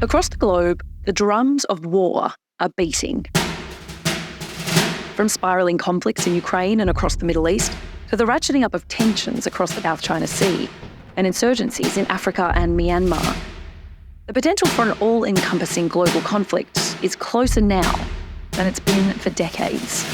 Across the globe, the drums of war are beating. From spiralling conflicts in Ukraine and across the Middle East to the ratcheting up of tensions across the South China Sea and insurgencies in Africa and Myanmar. The potential for an all-encompassing global conflict is closer now than it's been for decades.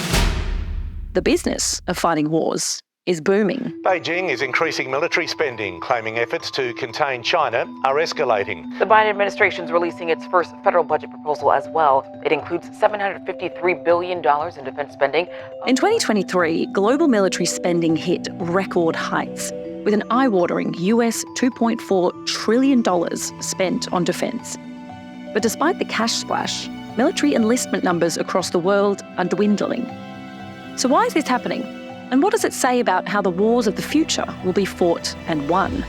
The business of fighting wars is booming. Beijing is increasing military spending, claiming efforts to contain China are escalating. The Biden administration is releasing its first federal budget proposal as well. It includes $753 billion in defense spending. In 2023, global military spending hit record heights, with an eye-watering US $2.4 trillion spent on defense. But despite the cash splash, military enlistment numbers across the world are dwindling. So why is this happening? And what does it say about how the wars of the future will be fought and won?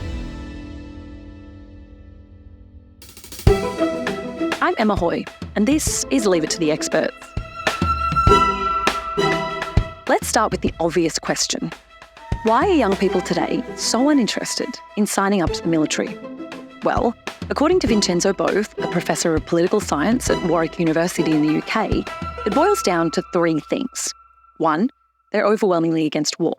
I'm Emma Hoy, and this is Leave It to the Experts. Let's start with the obvious question. Why are young people today so uninterested in signing up to the military? Well, according to Vincenzo Bove, a professor of political science at Warwick University in the UK, it boils down to three things. 1, they're overwhelmingly against war.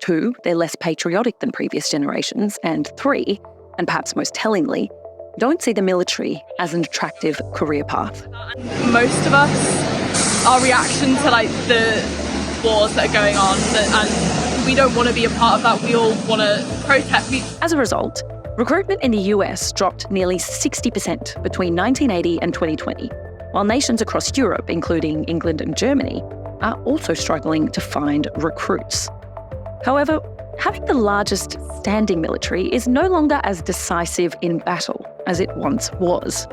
2, they're less patriotic than previous generations. And 3, and perhaps most tellingly, don't see the military as an attractive career path. Most of us, our reaction to the wars that are going on, and we don't want to be a part of that. We all want to protest. As a result, recruitment in the US dropped nearly 60% between 1980 and 2020, while nations across Europe, including England and Germany, are also struggling to find recruits. However, having the largest standing military is no longer as decisive in battle as it once was.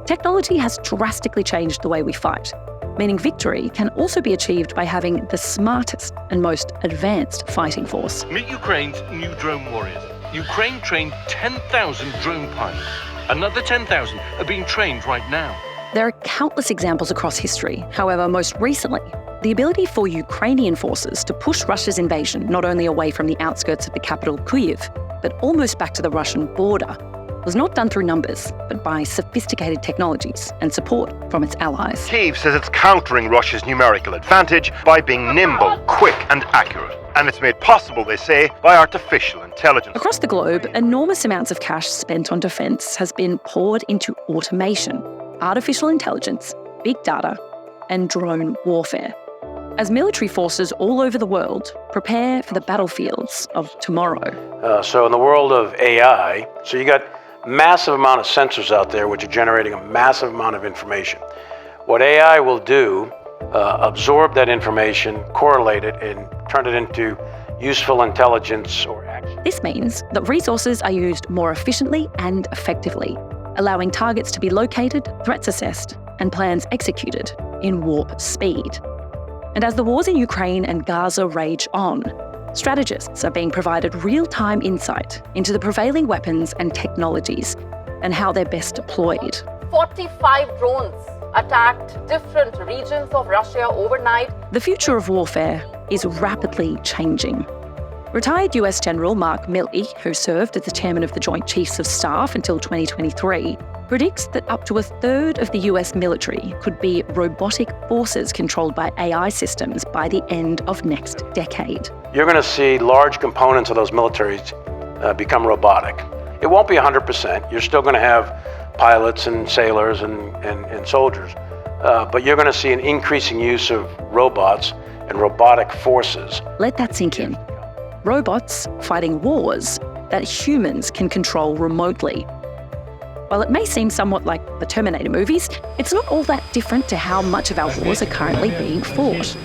Technology has drastically changed the way we fight, meaning victory can also be achieved by having the smartest and most advanced fighting force. Meet Ukraine's new drone warriors. Ukraine trained 10,000 drone pilots. Another 10,000 are being trained right now. There are countless examples across history. However, most recently, the ability for Ukrainian forces to push Russia's invasion not only away from the outskirts of the capital Kyiv, but almost back to the Russian border, was not done through numbers, but by sophisticated technologies and support from its allies. Kyiv says it's countering Russia's numerical advantage by being nimble, quick and accurate. And it's made possible, they say, by artificial intelligence. Across the globe, enormous amounts of cash spent on defence has been poured into automation, artificial intelligence, big data, and drone warfare, as military forces all over the world prepare for the battlefields of tomorrow. So in the world of AI, so you got massive amount of sensors out there which are generating a massive amount of information. What AI will do, absorb that information, correlate it, and turn it into useful intelligence or action. This means that resources are used more efficiently and effectively, allowing targets to be located, threats assessed, and plans executed in warp speed. And as the wars in Ukraine and Gaza rage on, strategists are being provided real-time insight into the prevailing weapons and technologies and how they're best deployed. 45 drones attacked different regions of Russia overnight. The future of warfare is rapidly changing. Retired US General Mark Milley, who served as the chairman of the Joint Chiefs of Staff until 2023, predicts that up to a third of the US military could be robotic forces controlled by AI systems by the end of next decade. You're going to see large components of those militaries become robotic. It won't be 100%. You're still going to have pilots and sailors and soldiers, but you're going to see an increasing use of robots and robotic forces. Let that sink in. Robots fighting wars that humans can control remotely. While it may seem somewhat like the Terminator movies, it's not all that different to how much of our wars are currently being fought.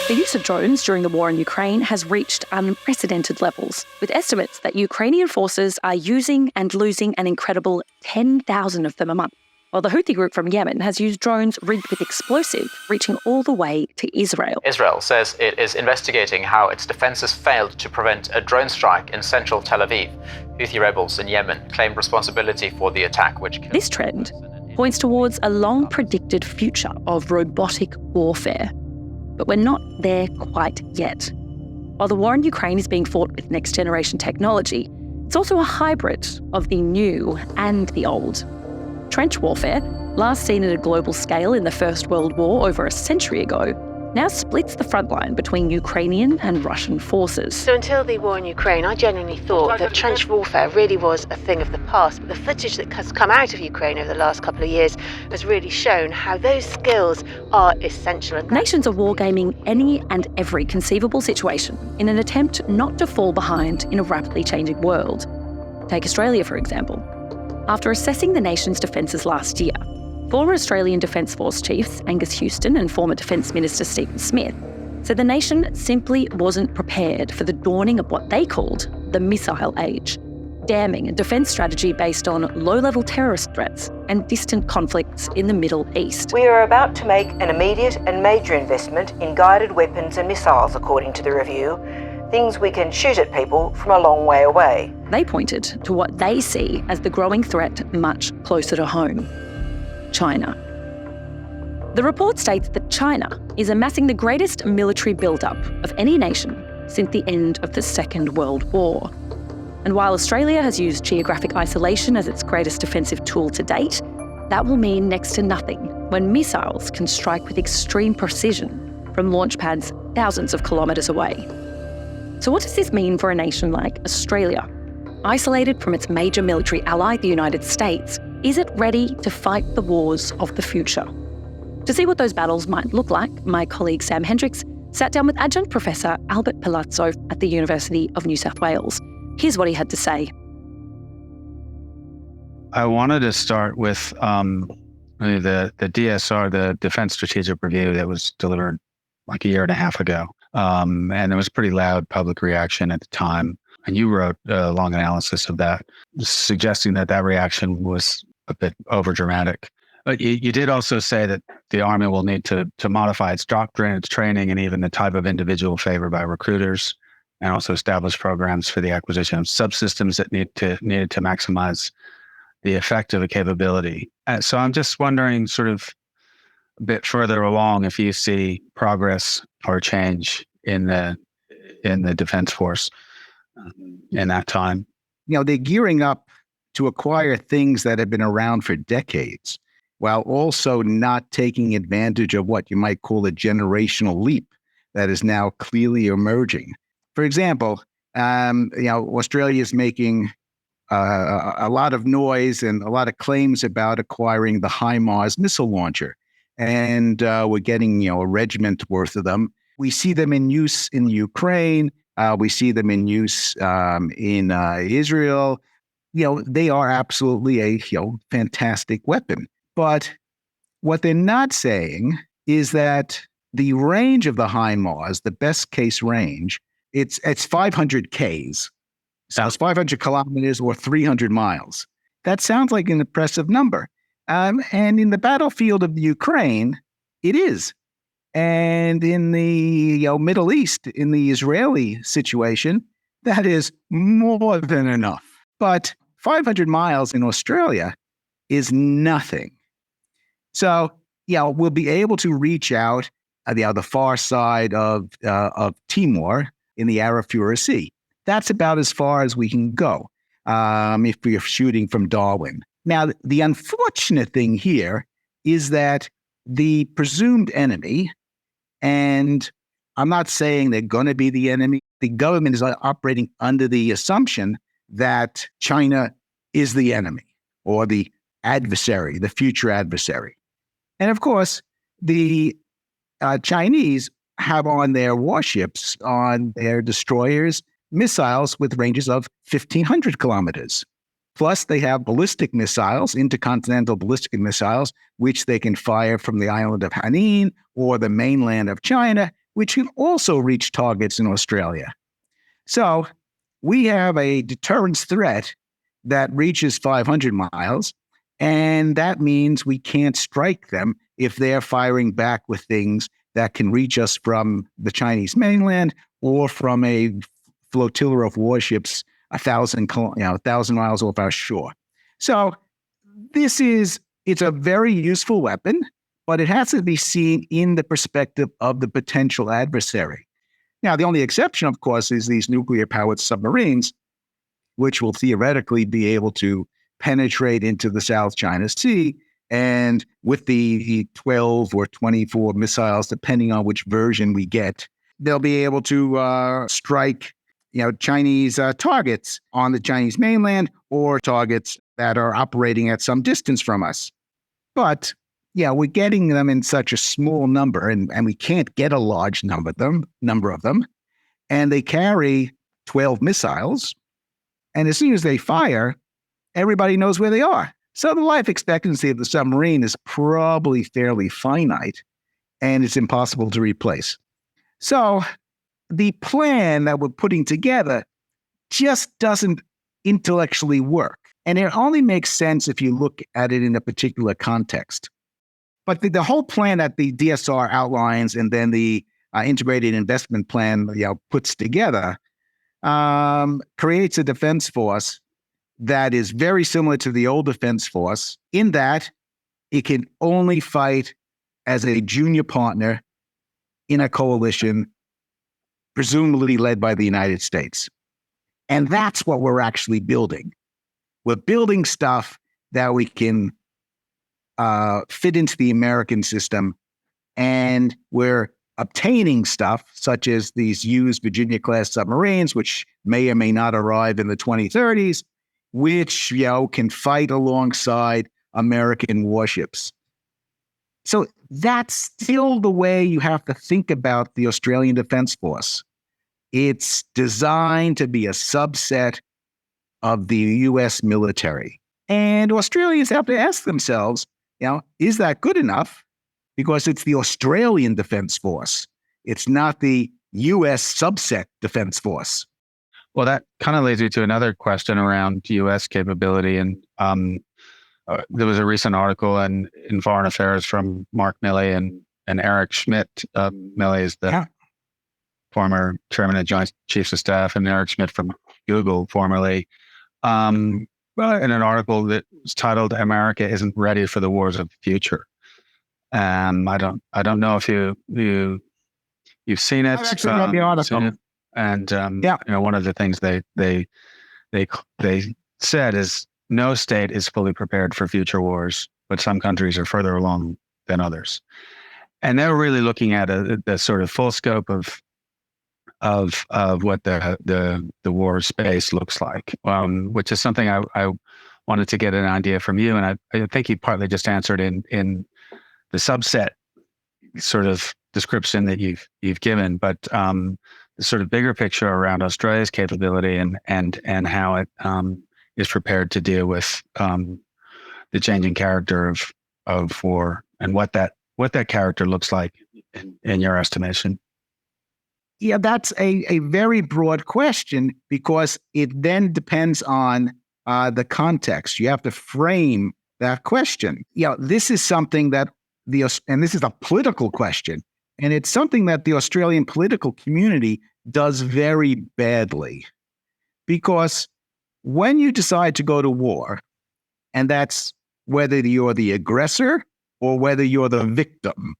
The use of drones during the war in Ukraine has reached unprecedented levels, with estimates that Ukrainian forces are using and losing an incredible 10,000 of them a month, while the Houthi group from Yemen has used drones rigged with explosives reaching all the way to Israel. Israel says it is investigating how its defenses failed to prevent a drone strike in central Tel Aviv. Houthi rebels in Yemen claimed responsibility for the attack, which killed... This trend points towards a long-predicted future of robotic warfare. But we're not there quite yet. While the war in Ukraine is being fought with next-generation technology, It's also a hybrid of the new and the old. Trench warfare, last seen at a global scale in the First World War over a century ago, now splits the front line between Ukrainian and Russian forces. So until the war in Ukraine, I genuinely thought that trench warfare really was a thing of the past. But the footage that has come out of Ukraine over the last couple of years has really shown how those skills are essential. Nations are wargaming any and every conceivable situation in an attempt not to fall behind in a rapidly changing world. Take Australia, for example. After assessing the nation's defences last year, former Australian Defence Force chiefs Angus Houston and former Defence Minister Stephen Smith said the nation simply wasn't prepared for the dawning of what they called the missile age, damning a defence strategy based on low-level terrorist threats and distant conflicts in the Middle East. We are about to make an immediate and major investment in guided weapons and missiles, according to the review, things we can shoot at people from a long way away. They pointed to what they see as the growing threat much closer to home: China. The report states that China is amassing the greatest military build-up of any nation since the end of the Second World War. And while Australia has used geographic isolation as its greatest defensive tool to date, that will mean next to nothing when missiles can strike with extreme precision from launch pads thousands of kilometres away. So what does this mean for a nation like Australia? Isolated from its major military ally, the United States, is it ready to fight the wars of the future? To see what those battles might look like, my colleague Sam Hendricks sat down with Adjunct Professor Albert Palazzo at the University of New South Wales. Here's what he had to say. I wanted to start with the DSR, the Defense Strategic Review that was delivered like a year and a half ago. And there was pretty loud public reaction at the time. And you wrote a long analysis of that, suggesting that that reaction was a bit overdramatic. But you did also say that the Army will need to modify its doctrine, its training, and even the type of individual favored by recruiters, and also establish programs for the acquisition of subsystems that needed to maximize the effect of a capability. So I'm just wondering, sort of a bit further along, if you see progress or change in the Defense Force in that time. You know, they're gearing up to acquire things that have been around for decades, while also not taking advantage of what you might call a generational leap that is now clearly emerging. For example, Australia is making a lot of noise and a lot of claims about acquiring the HIMARS missile launcher, and we're getting a regiment worth of them. We see them in use in Ukraine. We see them in use in Israel. They are absolutely a fantastic weapon. But what they're not saying is that the range of the HIMARS, the best case range, it's 500 Ks. So it's 500 kilometers or 300 miles. That sounds like an impressive number. And in the battlefield of the Ukraine, it is. And in the Middle East, in the Israeli situation, that is more than enough. But 500 miles in Australia is nothing. So, we'll be able to reach out the far side of Timor in the Arafura Sea. That's about as far as we can go if we're shooting from Darwin. Now, the unfortunate thing here is that the presumed enemy, and I'm not saying they're going to be the enemy, the government is operating under the assumption that China is the enemy or the adversary, the future adversary. And of course, the Chinese have on their warships, on their destroyers, missiles with ranges of 1,500 kilometers. Plus, they have ballistic missiles, intercontinental ballistic missiles, which they can fire from the island of Hainan or the mainland of China, which can also reach targets in Australia. So we have a deterrence threat that reaches 500 miles, and that means we can't strike them if they're firing back with things that can reach us from the Chinese mainland or from a flotilla of warships 1,000 miles off our shore. So it's a very useful weapon, but it has to be seen in the perspective of the potential adversary. Now, the only exception, of course, is these nuclear-powered submarines. which will theoretically be able to penetrate into the South China Sea. And with the 12 or 24 missiles, depending on which version we get, they'll be able to strike Chinese targets on the Chinese mainland or targets that are operating at some distance from us. But we're getting them in such a small number, and we can't get a large number of them. And they carry 12 missiles. And as soon as they fire, everybody knows where they are. So the life expectancy of the submarine is probably fairly finite, and it's impossible to replace. So the plan that we're putting together just doesn't intellectually work. And it only makes sense if you look at it in a particular context. But the whole plan that the DSR outlines and then the integrated investment plan puts together creates a defense force that is very similar to the old defense force in that it can only fight as a junior partner in a coalition, presumably led by the United States. And that's what we're actually building. We're building stuff that we can fit into the American system, and we're obtaining stuff such as these used Virginia-class submarines, which may or may not arrive in the 2030s, which can fight alongside American warships. So that's still the way you have to think about the Australian Defence Force. It's designed to be a subset of the U.S. military. And Australians have to ask themselves, is that good enough? Because it's the Australian Defence Force. It's not the U.S. subset Defence Force. Well, that kind of leads me to another question around U.S. capability. And there was a recent article in Foreign Affairs from Mark Milley and Eric Schmidt. Milley is the former chairman of Joint Chiefs of Staff, and Eric Schmidt from Google, formerly. In an article that was titled "America Isn't Ready for the Wars of the Future." I don't know if you've seen it. I've actually read the article. And one of the things they said is no state is fully prepared for future wars, but some countries are further along than others. And they're really looking at the sort of full scope of what the war space looks like, which is something I wanted to get an idea from you, and I think you partly just answered in the subset sort of description that you've given, but the sort of bigger picture around Australia's capability and how it is prepared to deal with the changing character of war, and what that character looks like in your estimation. Yeah, that's a very broad question, because it then depends on the context. You have to frame that question. This is something that and this is a political question, and it's something that the Australian political community does very badly, because when you decide to go to war, and that's whether you're the aggressor or whether you're the victim,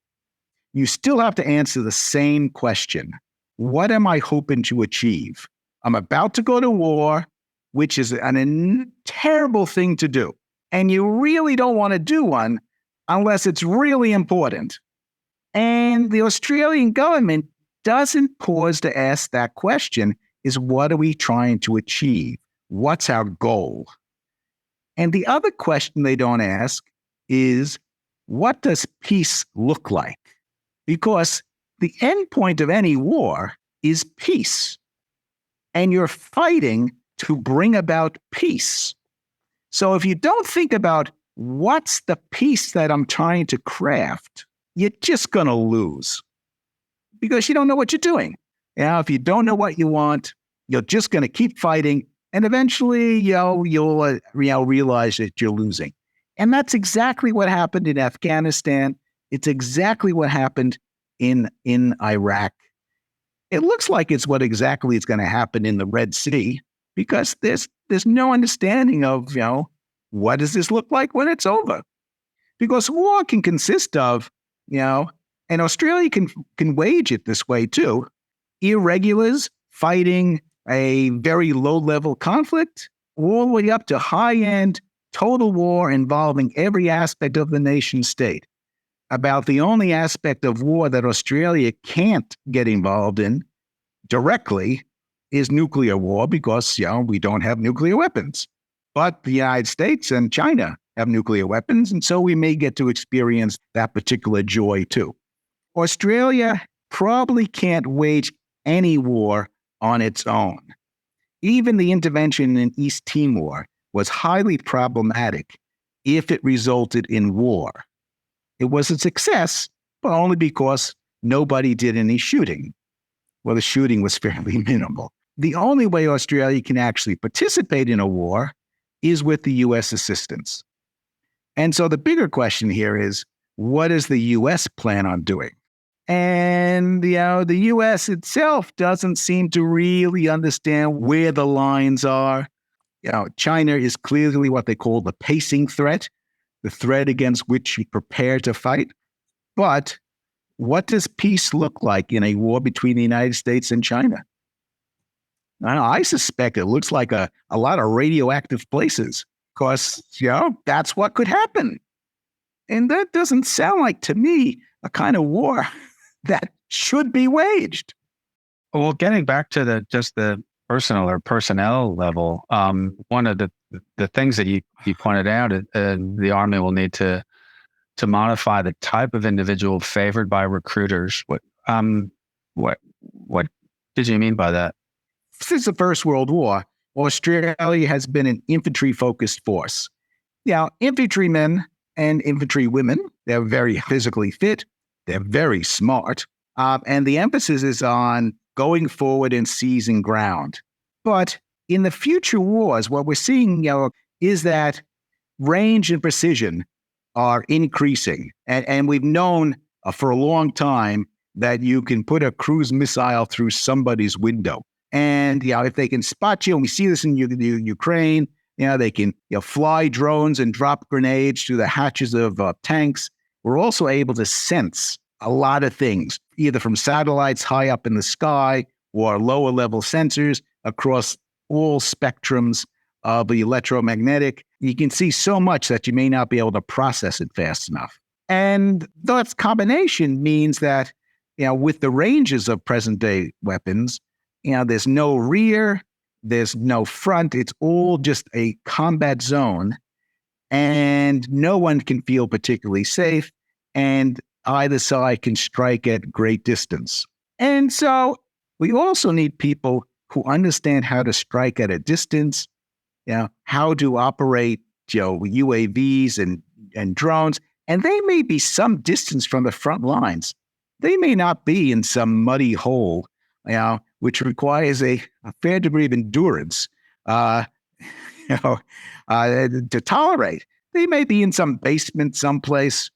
you still have to answer the same question. What am I hoping to achieve? I'm about to go to war, which is a terrible thing to do. And you really don't want to do one unless it's really important. And the Australian government doesn't pause to ask that question, is what are we trying to achieve? What's our goal? And the other question they don't ask is, what does peace look like? Because the end point of any war is peace. And you're fighting to bring about peace. So if you don't think about what's the peace that I'm trying to craft, you're just going to lose, because you don't know what you're doing. If you don't know what you want, you're just going to keep fighting, and eventually you'll realize that you're losing. And that's exactly what happened in Afghanistan. It's exactly what happened in Iraq. It looks like it's what exactly is going to happen in the Red Sea, because there's no understanding of, what does this look like when it's over? Because war can consist of, and Australia can wage it this way too, irregulars fighting a very low-level conflict, all the way up to high-end total war involving every aspect of the nation state. About the only aspect of war that Australia can't get involved in directly is nuclear war because, we don't have nuclear weapons. But the United States and China have nuclear weapons, and so we may get to experience that particular joy too. Australia probably can't wage any war on its own. Even the intervention in East Timor was highly problematic if it resulted in war. It was a success, but only because nobody did any shooting. Well, the shooting was fairly minimal. The only way Australia can actually participate in a war is with the U.S. assistance. And so the bigger question here is, what does the U.S. plan on doing? And, the U.S. itself doesn't seem to really understand where the lines are. China is clearly what they call the pacing threat, the threat against which you prepare to fight. But what does peace look like in a war between the United States and China? I suspect it looks like a lot of radioactive places because, that's what could happen. And that doesn't sound like, to me, a kind of war that should be waged. Well, getting back to the personal or personnel level, one of the things that you pointed out, the Army will need to modify the type of individual favored by recruiters. What did you mean by that? Since the First World War, Australia has been an infantry-focused force. Infantrymen and infantrywomen, they're very physically fit, they're very smart, and the emphasis is on going forward and seizing ground. But in the future wars, what we're seeing, is that range and precision are increasing. And we've known for a long time that you can put a cruise missile through somebody's window. And, if they can spot you, and we see this in Ukraine, they can fly drones and drop grenades through the hatches of tanks. We're also able to sense a lot of things, either from satellites high up in the sky or lower level sensors across all spectrums of the electromagnetic. You can see so much that you may not be able to process it fast enough. And that combination means that, with the ranges of present day weapons, there's no rear, there's no front. It's all just a combat zone, and no one can feel particularly safe, and either side can strike at great distance. And so we also need people who understand how to strike at a distance, how to operate, UAVs and drones. And they may be some distance from the front lines. They may not be in some muddy hole, which requires a fair degree of endurance, to tolerate. They may be in some basement someplace,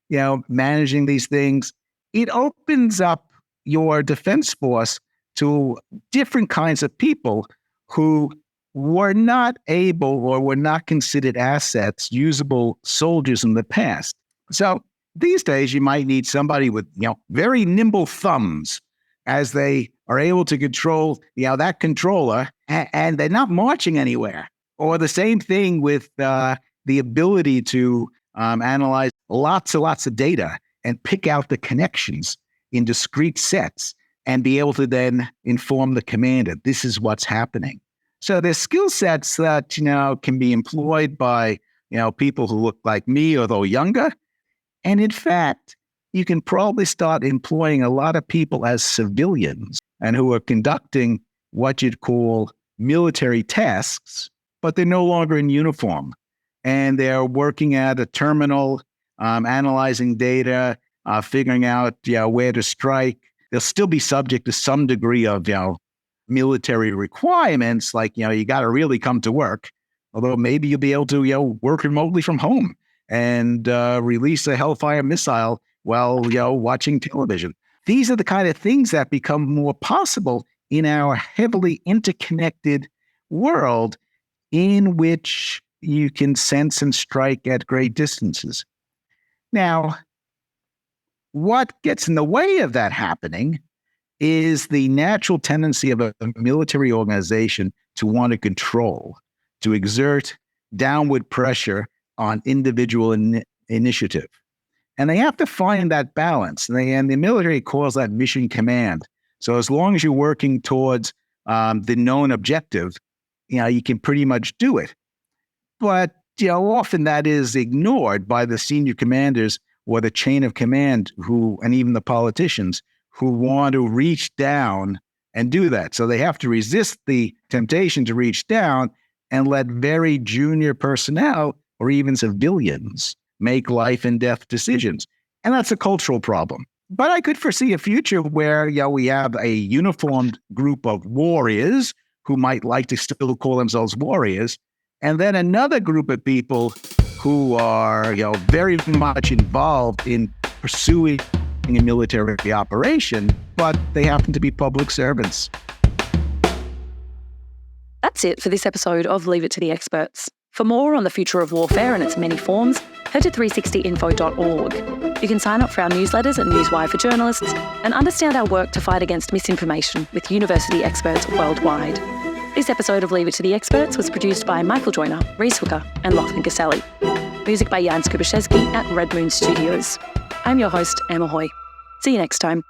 managing these things. It opens up your defense force to different kinds of people who were not able or were not considered assets, usable soldiers in the past. So these days, you might need somebody with, very nimble thumbs as they are able to control, that controller, and they're not marching anywhere. Or the same thing with the ability to analyze lots and lots of data and pick out the connections in discrete sets and be able to then inform the commander, this is what's happening. So there's skill sets that, can be employed by, people who look like me, although younger. And in fact, you can probably start employing a lot of people as civilians and who are conducting what you'd call military tasks, but they're no longer in uniform. And they're working at a terminal, analyzing data, figuring out, where to strike. They'll still be subject to some degree of, military requirements, like, you got to really come to work, although maybe you'll be able to, work remotely from home and release a Hellfire missile while, watching television. These are the kind of things that become more possible in our heavily interconnected world in which you can sense and strike at great distances. Now, what gets in the way of that happening is the natural tendency of a military organization to want to control, to exert downward pressure on individual initiative. And they have to find that balance. And the military calls that mission command. So as long as you're working towards the known objective, you can pretty much do it. But often that is ignored by the senior commanders or the chain of command and even the politicians who want to reach down and do that. So they have to resist the temptation to reach down and let very junior personnel or even civilians make life and death decisions. And that's a cultural problem. But I could foresee a future where we have a uniformed group of warriors who might like to still call themselves warriors, and then another group of people who are very much involved in pursuing a military operation, but they happen to be public servants. That's it for this episode of Leave It to the Experts. For more on the future of warfare and its many forms, head to 360info.org. You can sign up for our newsletters at Newswire for journalists and understand our work to fight against misinformation with university experts worldwide. This episode of Leave It to the Experts was produced by Michael Joyner, Reese Hooker and Lachlan Caselli. Music by Jan Skubaszewski at Red Moon Studios. I'm your host, Emma Hoy. See you next time.